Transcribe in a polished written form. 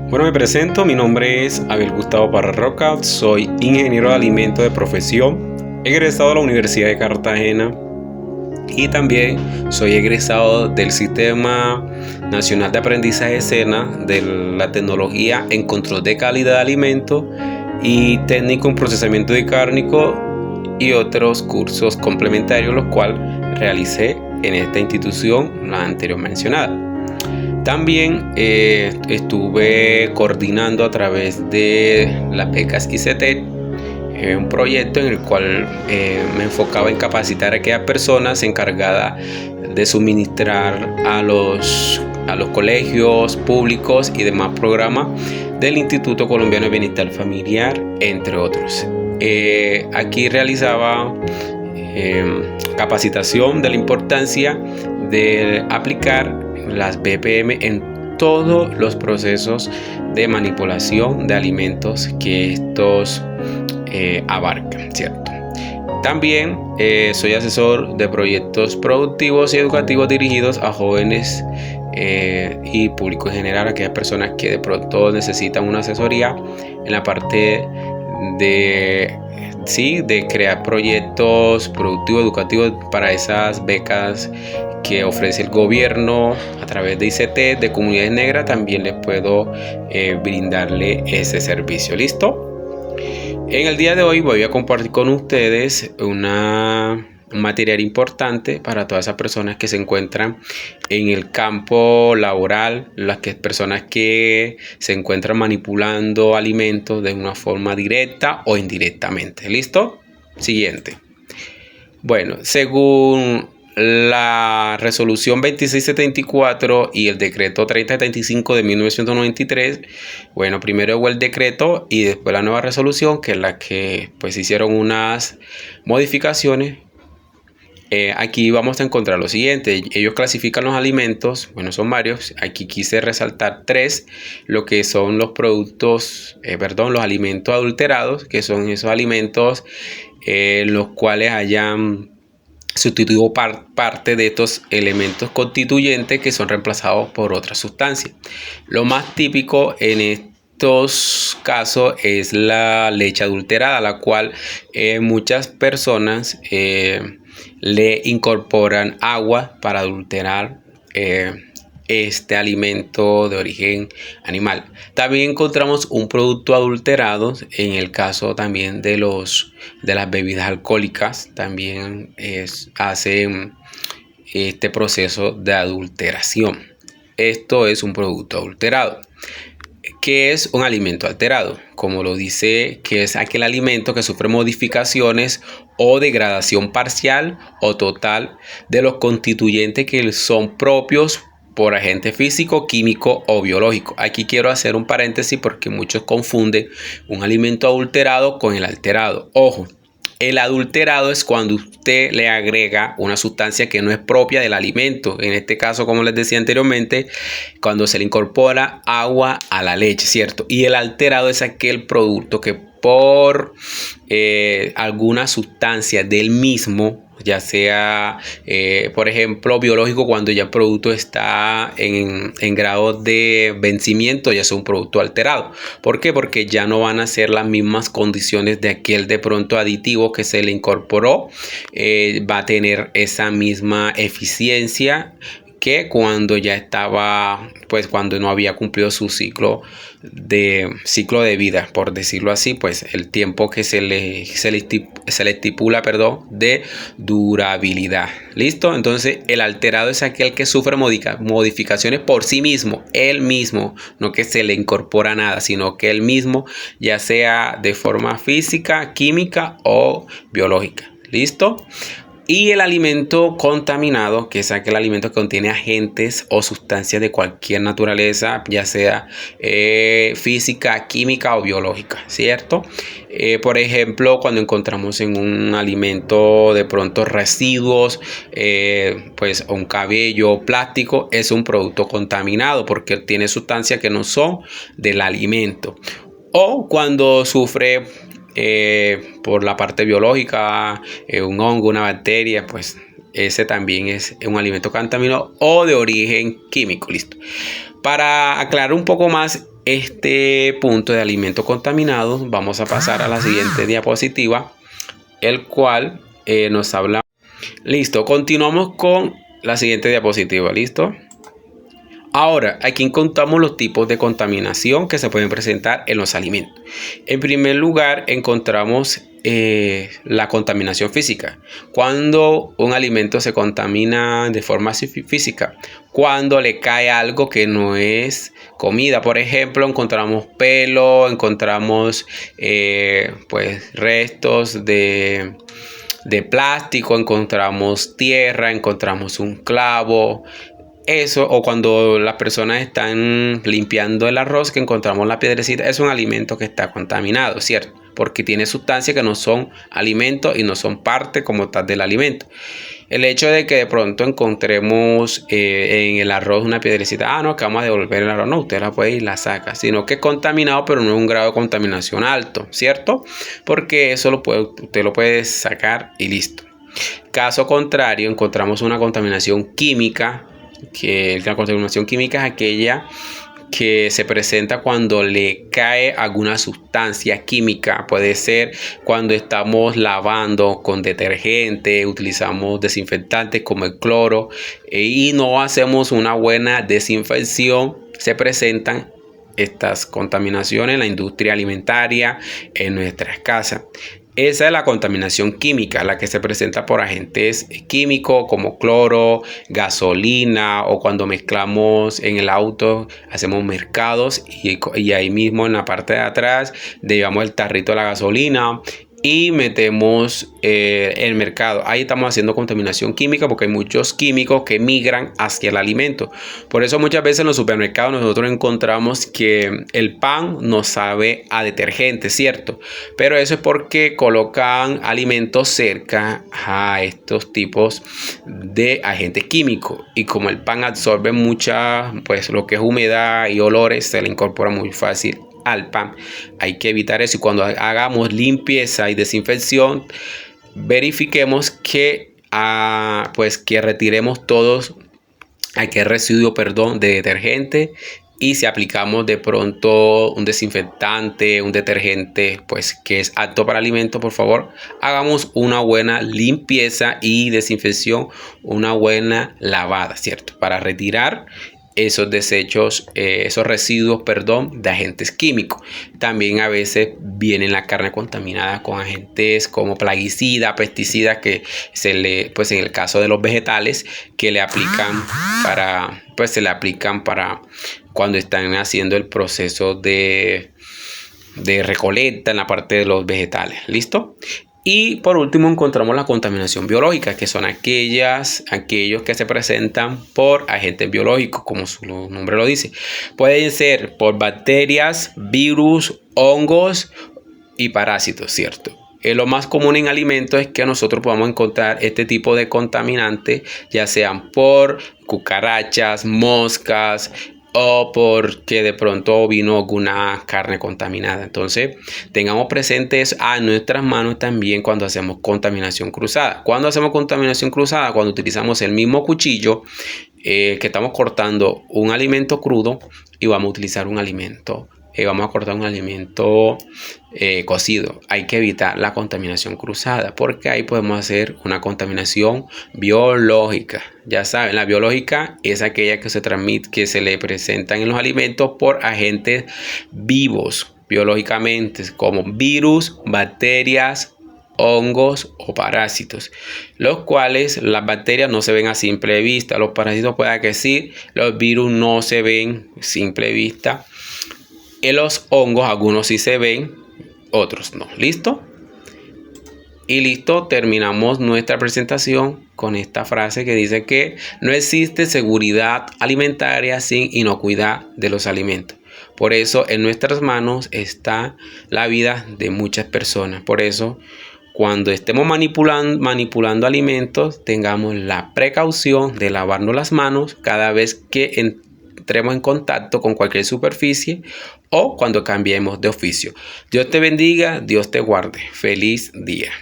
Bueno, me presento, mi nombre es Abel Gustavo Parra Roca, soy ingeniero de alimentos de profesión, egresado de la Universidad de Cartagena y también soy egresado del Sistema Nacional de Aprendizaje SENA de la tecnología en control de calidad de alimentos y técnico en procesamiento de cárnico y otros cursos complementarios, los cuales realicé en esta institución, la anterior mencionada. También estuve coordinando a través de las becas ICETEC un proyecto en el cual me enfocaba en capacitar a aquellas personas encargadas de suministrar a los colegios públicos y demás programas del Instituto Colombiano de Bienestar Familiar, entre otros. Aquí realizaba capacitación de la importancia de aplicar las BPM en todos los procesos de manipulación de alimentos que estos abarcan, ¿cierto? También soy asesor de proyectos productivos y educativos dirigidos a jóvenes y público en general, aquellas personas que de pronto necesitan una asesoría en la parte de crear proyectos productivos educativos para esas becas que ofrece el gobierno a través de ICT de comunidades negras. También les puedo brindarle ese servicio. ¿Listo? En el día de hoy voy a compartir con ustedes un material importante para todas esas personas que se encuentran en el campo laboral, las personas que se encuentran manipulando alimentos de una forma directa o indirectamente. ¿Listo? Siguiente. Bueno, según la resolución 2674 y el decreto 3075 de 1993, bueno, primero hubo el decreto y después la nueva resolución, que es la que pues hicieron unas modificaciones. Aquí vamos a encontrar lo siguiente: ellos clasifican los alimentos, bueno, son varios, aquí quise resaltar tres, lo que son los productos, los alimentos adulterados, que son esos alimentos los cuales hayan sustituido parte de estos elementos constituyentes que son reemplazados por otras sustancias. Lo más típico en estos casos es la leche adulterada, la cual muchas personas le incorporan agua para adulterar este alimento de origen animal. También encontramos un producto adulterado en el caso también de las bebidas alcohólicas. También hacen este proceso de adulteración. Esto es un producto adulterado. ¿Qué es un alimento alterado? Como lo dice, que es aquel alimento que sufre modificaciones o degradación parcial o total de los constituyentes que son propios por agente físico, químico o biológico. Aquí quiero hacer un paréntesis porque muchos confunden un alimento adulterado con el alterado. Ojo, el adulterado es cuando usted le agrega una sustancia que no es propia del alimento. En este caso, como les decía anteriormente, cuando se le incorpora agua a la leche, ¿cierto? Y el alterado es aquel producto que por alguna sustancia del mismo, ya sea, por ejemplo, biológico, cuando ya el producto está en grado de vencimiento, ya es un producto alterado. ¿Por qué? Porque ya no van a ser las mismas condiciones de aquel de pronto aditivo que se le incorporó. Va a tener esa misma eficiencia que cuando ya estaba, pues cuando no había cumplido su ciclo de vida, por decirlo así, pues el tiempo que se le estipula, de durabilidad. ¿Listo? Entonces el alterado es aquel que sufre modificaciones por sí mismo, él mismo, no que se le incorpora nada, sino que él mismo, ya sea de forma física, química o biológica. ¿Listo? Y el alimento contaminado, que es aquel alimento que contiene agentes o sustancias de cualquier naturaleza, ya sea física, química o biológica, ¿cierto? Por ejemplo, cuando encontramos en un alimento de pronto residuos, pues un cabello, plástico, es un producto contaminado porque tiene sustancias que no son del alimento. O cuando sufre por la parte biológica, un hongo, una bacteria, pues ese también es un alimento contaminado o de origen químico. Listo. Para aclarar un poco más este punto de alimentos contaminados, vamos a pasar a la siguiente diapositiva, el cual nos habla. Listo, continuamos con la siguiente diapositiva. Listo. Ahora, aquí encontramos los tipos de contaminación que se pueden presentar en los alimentos. En primer lugar, encontramos la contaminación física. Cuando un alimento se contamina de forma física, cuando le cae algo que no es comida. Por ejemplo, encontramos pelo, encontramos pues restos de plástico, encontramos tierra, encontramos un clavo. Eso, o cuando las personas están limpiando el arroz, que encontramos la piedrecita, es un alimento que está contaminado, ¿cierto? Porque tiene sustancias que no son alimentos y no son parte como tal del alimento. El hecho de que de pronto encontremos en el arroz una piedrecita, no, que vamos a devolver el arroz, no, usted la puede y la saca, sino que es contaminado, pero no es un grado de contaminación alto, ¿cierto? Porque eso usted lo puede sacar y listo. Caso contrario, encontramos una contaminación química, que la contaminación química es aquella que se presenta cuando le cae alguna sustancia química. Puede ser cuando estamos lavando con detergente, utilizamos desinfectantes como el cloro y no hacemos una buena desinfección. Se presentan estas contaminaciones en la industria alimentaria, en nuestras casas. Esa es la contaminación química, la que se presenta por agentes químicos como cloro, gasolina, o cuando mezclamos en el auto, hacemos mercados y ahí mismo en la parte de atrás llevamos el tarrito de la gasolina y metemos el mercado. Ahí estamos haciendo contaminación química porque hay muchos químicos que migran hacia el alimento. Por eso muchas veces en los supermercados nosotros encontramos que el pan no sabe a detergente, ¿cierto? Pero eso es porque colocan alimentos cerca a estos tipos de agentes químicos. Y como el pan absorbe mucha, pues lo que es humedad y olores, se le incorpora muy fácil al pan. Hay que evitar eso y cuando hagamos limpieza y desinfección verifiquemos que pues que retiremos todos aquel residuo de detergente y si aplicamos de pronto un desinfectante, un detergente pues que es apto para alimentos, por favor hagamos una buena limpieza y desinfección, una buena lavada, ¿cierto? Para retirar esos desechos, esos residuos, de agentes químicos. También a veces viene la carne contaminada con agentes como plaguicidas, pesticidas que pues en el caso de los vegetales, que le aplican para cuando están haciendo el proceso de recolecta en la parte de los vegetales. ¿Listo? Y por último encontramos la contaminación biológica, que son aquellos que se presentan por agentes biológicos, como su nombre lo dice. Pueden ser por bacterias, virus, hongos y parásitos, ¿cierto? Lo más común en alimentos es que nosotros podamos encontrar este tipo de contaminantes, ya sean por cucarachas, moscas, o porque de pronto vino alguna carne contaminada. Entonces tengamos presentes a nuestras manos también cuando hacemos contaminación cruzada. Cuando hacemos contaminación cruzada, cuando utilizamos el mismo cuchillo que estamos cortando un alimento crudo y vamos a utilizar un alimento vamos a cortar un alimento cocido. Hay que evitar la contaminación cruzada porque ahí podemos hacer una contaminación biológica. Ya saben, la biológica es aquella que se transmite, que se le presentan en los alimentos por agentes vivos biológicamente, como virus, bacterias, hongos o parásitos, los cuales las bacterias no se ven a simple vista, los parásitos puede que sí, los virus no se ven a simple vista. En los hongos algunos sí se ven, otros no. ¿Listo? Y listo, terminamos nuestra presentación con esta frase que dice que no existe seguridad alimentaria sin inocuidad de los alimentos. Por eso en nuestras manos está la vida de muchas personas. Por eso cuando estemos manipulando alimentos, tengamos la precaución de lavarnos las manos cada vez que entremos en contacto con cualquier superficie o cuando cambiemos de oficio. Dios te bendiga, Dios te guarde. Feliz día.